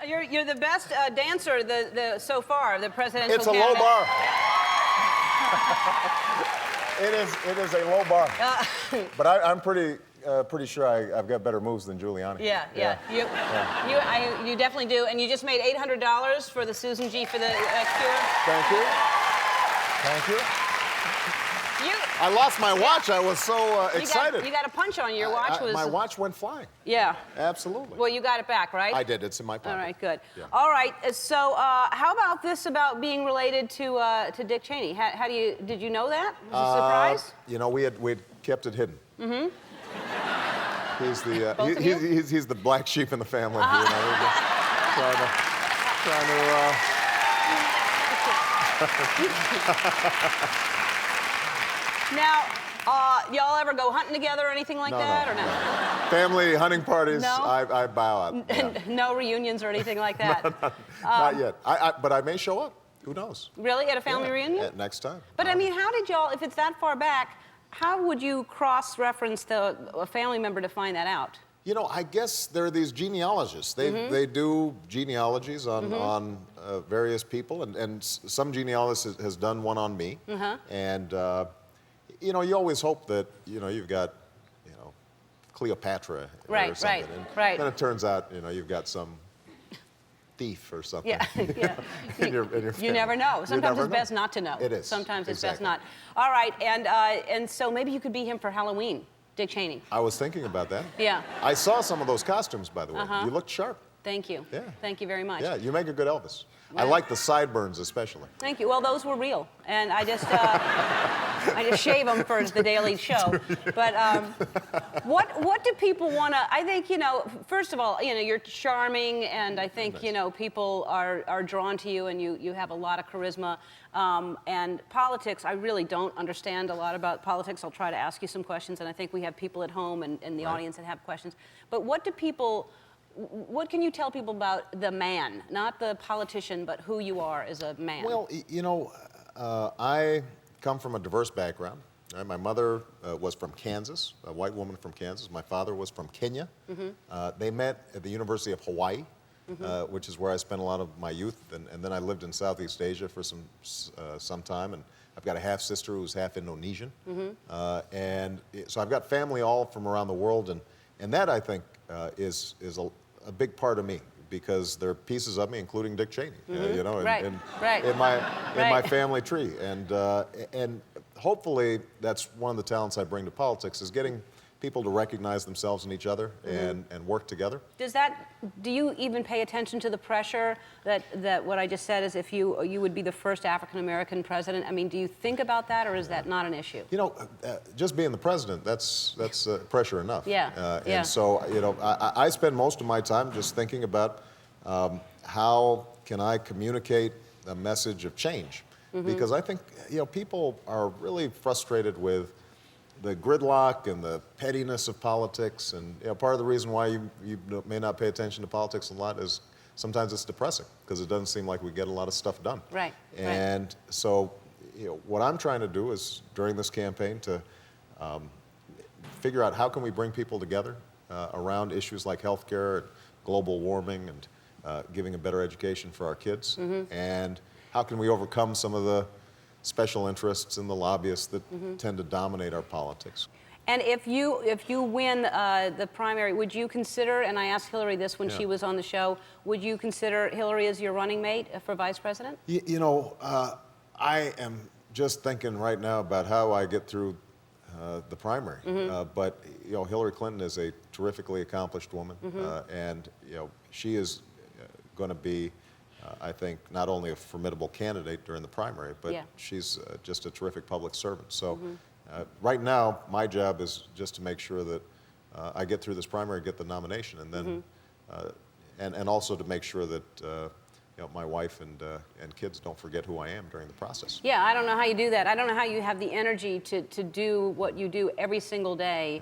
You're the best dancer so far, the presidential It's a low candidate. bar. It is a low bar. But I'm pretty sure I've got better moves than Giuliani. Yeah. You definitely do. And you just made $800 for the Susan G for the cure. Thank you. Thank you. I lost my watch. I was so excited. You got a punch on you. Your watch was... My watch went flying. Yeah. Absolutely. Well, you got it back, right? I did. It's in my pocket. All right, good. Yeah. All right, so how about this about being related to Dick Cheney? Did you know that? Was it a surprise? You know, we'd kept it hidden. Mm-hmm. He's the black sheep in the family. You know, Now, y'all ever go hunting together or anything like that, or no? Family hunting parties, No? I bow out. Yeah. No reunions or anything like that? Not yet. But I may show up. Who knows? Really? At a family reunion? Next time. But I mean, how did y'all, if it's that far back, how would you cross-reference a family member to find that out? You know, I guess there are these genealogists. They do genealogies on various people, and some genealogist has done one on me. And you know, you always hope that you've got Cleopatra or something. Right. Then it turns out you've got some thief or something. Yeah. in your family. You never know. Sometimes it's best not to know. It is. Sometimes it's Exactly. best not. All right, and so maybe you could be him for Halloween, Dick Cheney. I was thinking about that. Yeah. I saw some of those costumes, by the way. You looked sharp. Thank you. Yeah. Thank you very much. Yeah, you make a good Elvis. Yeah. I like the sideburns especially. Thank you. Well, those were real, and I just shave them for the Daily Show. But what do people want to? I think first of all, you're charming, and I think people are drawn to you, and you have a lot of charisma. And politics, I really don't understand a lot about politics. I'll try to ask you some questions, and I think we have people at home and in the audience that have questions. But what can you tell people about the man, not the politician, but who you are as a man? Well, I come from a diverse background. Right? My mother was from Kansas, a white woman from Kansas. My father was from Kenya. They met at the University of Hawaii, which is where I spent a lot of my youth. And then I lived in Southeast Asia for some time. And I've got a half-sister who's half Indonesian. And so I've got family all from around the world. And that, I think, is a big part of me, because there are pieces of me, including Dick Cheney, in my family tree, and hopefully that's one of the talents I bring to politics, is getting people to recognize themselves in each other and work together. Do you even pay attention to the pressure that what I just said is if you would be the first African-American president? I mean, do you think about that, or is that not an issue? Just being the president, that's pressure enough. Yeah. And so, I spend most of my time just thinking about how can I communicate a message of change? Because I think, people are really frustrated with the gridlock and the pettiness of politics, and part of the reason why you may not pay attention to politics a lot is sometimes it's depressing, because it doesn't seem like we get a lot of stuff done. Right. And so, what I'm trying to do is, during this campaign, to figure out how can we bring people together around issues like healthcare, global warming, and giving a better education for our kids, and how can we overcome some of the special interests and the lobbyists that tend to dominate our politics. And if you win the primary, would you consider, and I asked Hillary this when she was on the show, would you consider Hillary as your running mate for vice president? I am just thinking right now about how I get through the primary. But Hillary Clinton is a terrifically accomplished woman, and she is going to be, I think, not only a formidable candidate during the primary, but she's just a terrific public servant. So right now, my job is just to make sure that I get through this primary, get the nomination, and then and also to make sure that my wife and kids don't forget who I am during the process. Yeah, I don't know how you do that. I don't know how you have the energy to do what you do every single day.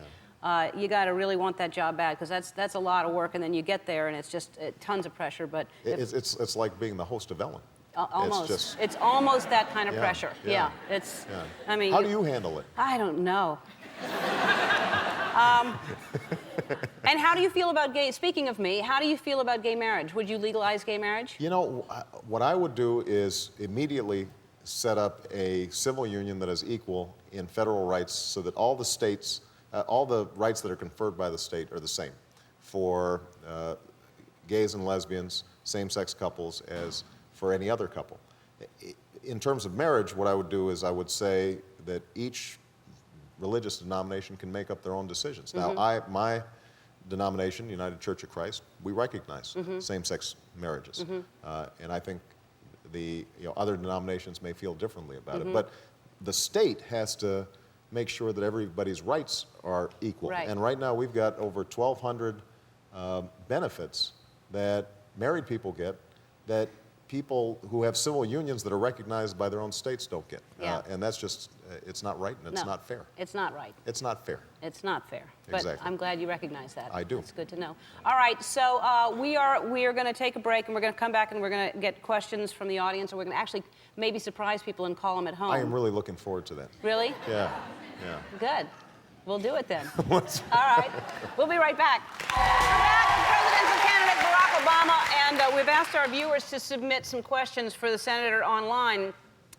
You got to really want that job bad, because that's a lot of work, and then you get there and it's just tons of pressure. But it's like being the host of Ellen. Almost. It's almost that kind of pressure. Yeah. I mean, how do you handle it? I don't know. And how do you feel about speaking of me, how do you feel about gay marriage? Would you legalize gay marriage? You know, what I would do is immediately set up a civil union that is equal in federal rights so that all the states, all the rights that are conferred by the state are the same for gays and lesbians, same-sex couples, as for any other couple. In terms of marriage, what I would do is I would say that each religious denomination can make up their own decisions. Now, my denomination, United Church of Christ, we recognize same-sex marriages, and I think the other denominations may feel differently about it. But the state has to make sure that everybody's rights are equal. Right. And right now, we've got over 1,200 benefits that married people get that people who have civil unions that are recognized by their own states don't get. Yeah. And that's just, it's not right and it's No, not fair. It's not right. It's not fair. It's not fair. But Exactly. I'm glad you recognize that. I do. It's good to know. All right, so we are going to take a break, and we're going to come back, and we're going to get questions from the audience, and we're going to actually maybe surprise people and call them at home. I am really looking forward to that. Really? Yeah, yeah. Good. We'll do it then. All right. We'll be right back. We're back with presidential candidate Barack Obama, and we've asked our viewers to submit some questions for the senator online.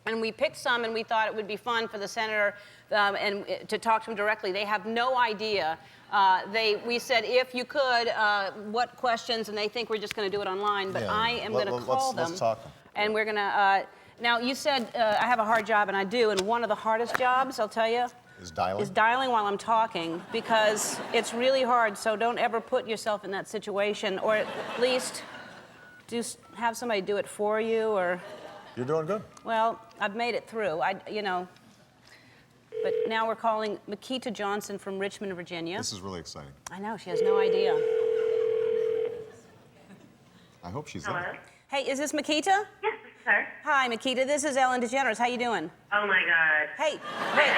And we picked some, and we thought it would be fun for the senator and to talk to him directly. They have no idea. We said, if you could, what questions, and they think we're just going to do it online. But Yeah. I am going to call them. Let's talk. And we're going to, now you said I have a hard job, and I do, and one of the hardest jobs, I'll tell you, Is dialing? is dialing while I'm talking, because it's really hard, so don't ever put yourself in that situation, or at least have somebody do it for you, or... You're doing good. Well, I've made it through, but now we're calling Makita Johnson from Richmond, Virginia. This is really exciting. I know, she has no idea. I hope she's Hello? in. Hey, is this Makita? Yes, this is her. Hi, Makita, this is Ellen DeGeneres. How you doing? Oh my God. Hey, wait.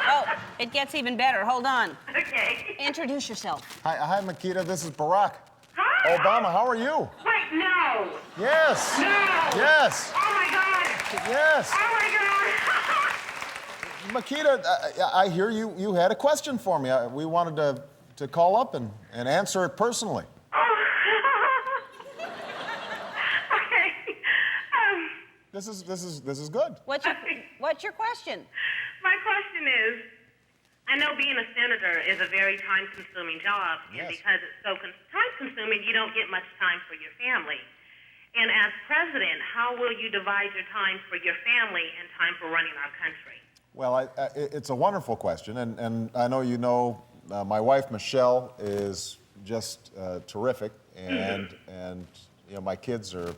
Oh, it gets even better. Hold on. Okay. Introduce yourself. Hi, Makita. This is Barack Hi. Obama. How are you? Wait, no. Yes. No. Yes. Oh my God. Yes. Oh my God. Makita, I hear you had a question for me. We wanted to call up and answer it personally. Oh. Okay. This is good. What's your question? My question is, I know being a senator is a very time-consuming job, and Yes. because it's so time-consuming, you don't get much time for your family. And as president, how will you divide your time for your family and time for running our country? Well, it's a wonderful question, and I know you know my wife Michelle is just terrific, and my kids are,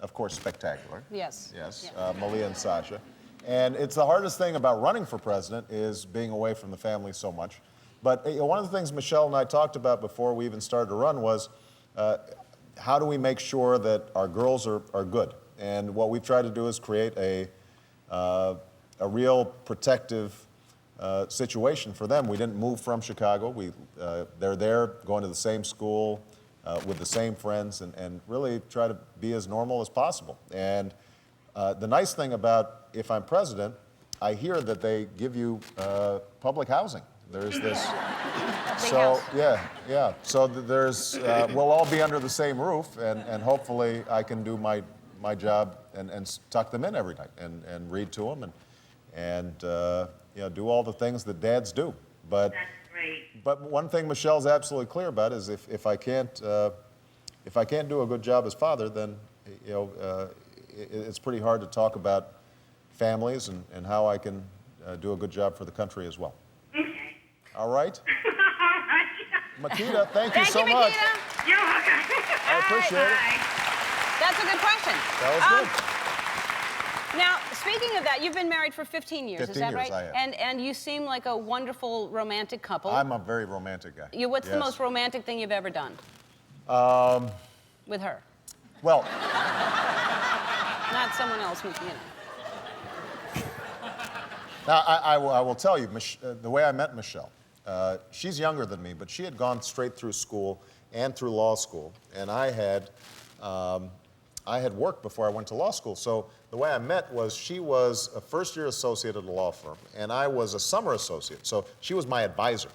of course, spectacular. Yes. Yes, Yeah. Malia and Sasha. And it's the hardest thing about running for president is being away from the family so much. But one of the things Michelle and I talked about before we even started to run was how do we make sure that our girls are good? And what we've tried to do is create a real protective situation for them. We didn't move from Chicago. They're there going to the same school with the same friends and really try to be as normal as possible. And the nice thing about if I'm president, I hear that they give you public housing. There's this. So yeah. So there's we'll all be under the same roof, and hopefully I can do my job and tuck them in every night and read to them and do all the things that dads do. But That's great. but one thing Michelle's absolutely clear about is if I can't do a good job as father, then it's pretty hard to talk about families and how I can do a good job for the country as well. Okay. All right? All right. Makita, thank you so you, much. Makita. You're welcome. I appreciate it. Bye. That's a good question. That was good. Now, speaking of that, you've been married for 15 years, 15 is that years, right? I have. And you seem like a wonderful romantic couple. I'm a very romantic guy. What's the Yes. most romantic thing you've ever done? With her? Well, Not someone else, now I will tell you, the way I met Michelle, she's younger than me, but she had gone straight through school and through law school, and I had worked before I went to law school. So the way I met was she was a first-year associate at a law firm, and I was a summer associate. So she was my advisor.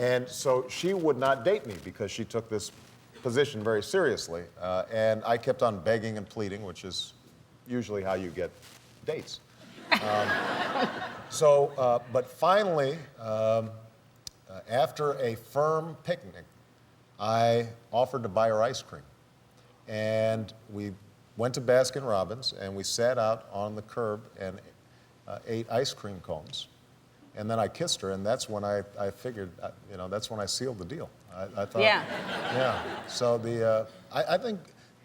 And so she would not date me because she took this position very seriously. And I kept on begging and pleading, which is usually how you get dates. But finally, after a firm picnic, I offered to buy her ice cream. And we went to Baskin-Robbins, and we sat out on the curb and ate ice cream cones. And then I kissed her, and that's when I figured, that's when I sealed the deal. I thought, yeah. So I think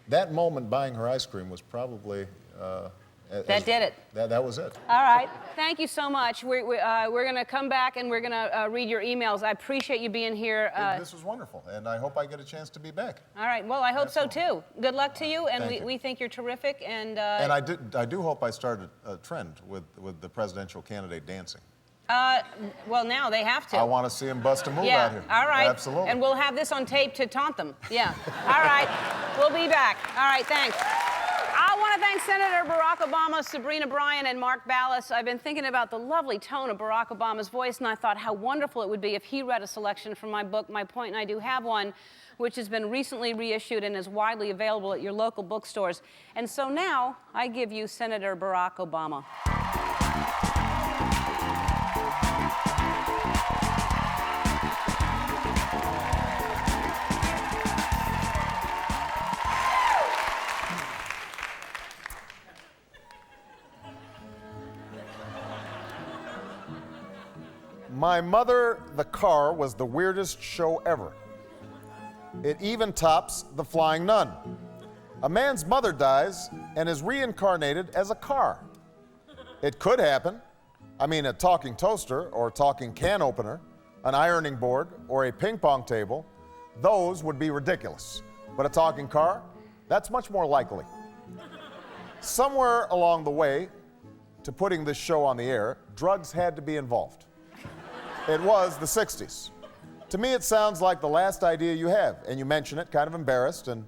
that moment buying her ice cream was probably... that did it. That was it. All right. Thank you so much. We're going to come back and we're going to read your emails. I appreciate you being here. This was wonderful, and I hope I get a chance to be back. All right. Well, I hope so too. Good luck to you, and we think you're terrific. And I do hope I started a trend with the presidential candidate dancing. Well, now they have to. I want to see him bust a move out here. All right. Absolutely. And we'll have this on tape to taunt them. Yeah. All right. We'll be back. All right. Thanks. I want to thank Senator Barack Obama, Sabrina Bryan, and Mark Ballas. I've been thinking about the lovely tone of Barack Obama's voice, and I thought how wonderful it would be if he read a selection from my book, My Point and I Do Have One, which has been recently reissued and is widely available at your local bookstores. And so now, I give you Senator Barack Obama. My Mother, the Car was the weirdest show ever. It even tops The Flying Nun. A man's mother dies and is reincarnated as a car. It could happen. I mean, a talking toaster or a talking can opener, an ironing board, or a ping pong table, those would be ridiculous. But a talking car, that's much more likely. Somewhere along the way to putting this show on the air, drugs had to be involved. It was the 60s. To me, it sounds like the last idea you have, and you mention it, kind of embarrassed, and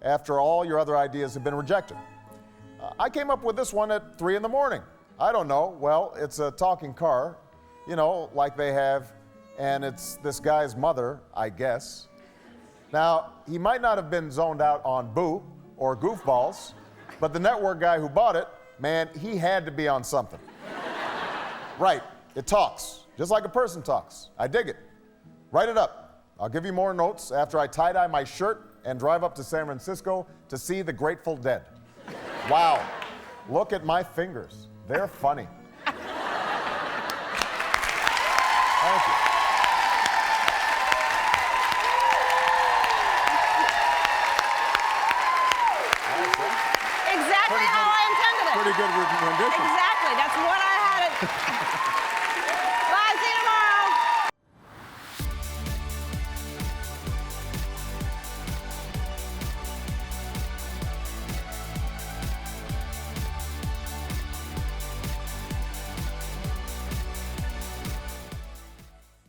after all your other ideas have been rejected. I came up with this one at 3 in the morning. I don't know. Well, it's a talking car, like they have, and it's this guy's mother, I guess. Now, he might not have been zoned out on Boo or Goofballs, but the network guy who bought it, man, he had to be on something. Right, it talks. Just like a person talks. I dig it. Write it up. I'll give you more notes after I tie-dye my shirt and drive up to San Francisco to see the Grateful Dead. Wow. Look at my fingers. They're funny. Thank you. Exactly how I intended it. Pretty good rendition. Exactly. That's what I had it.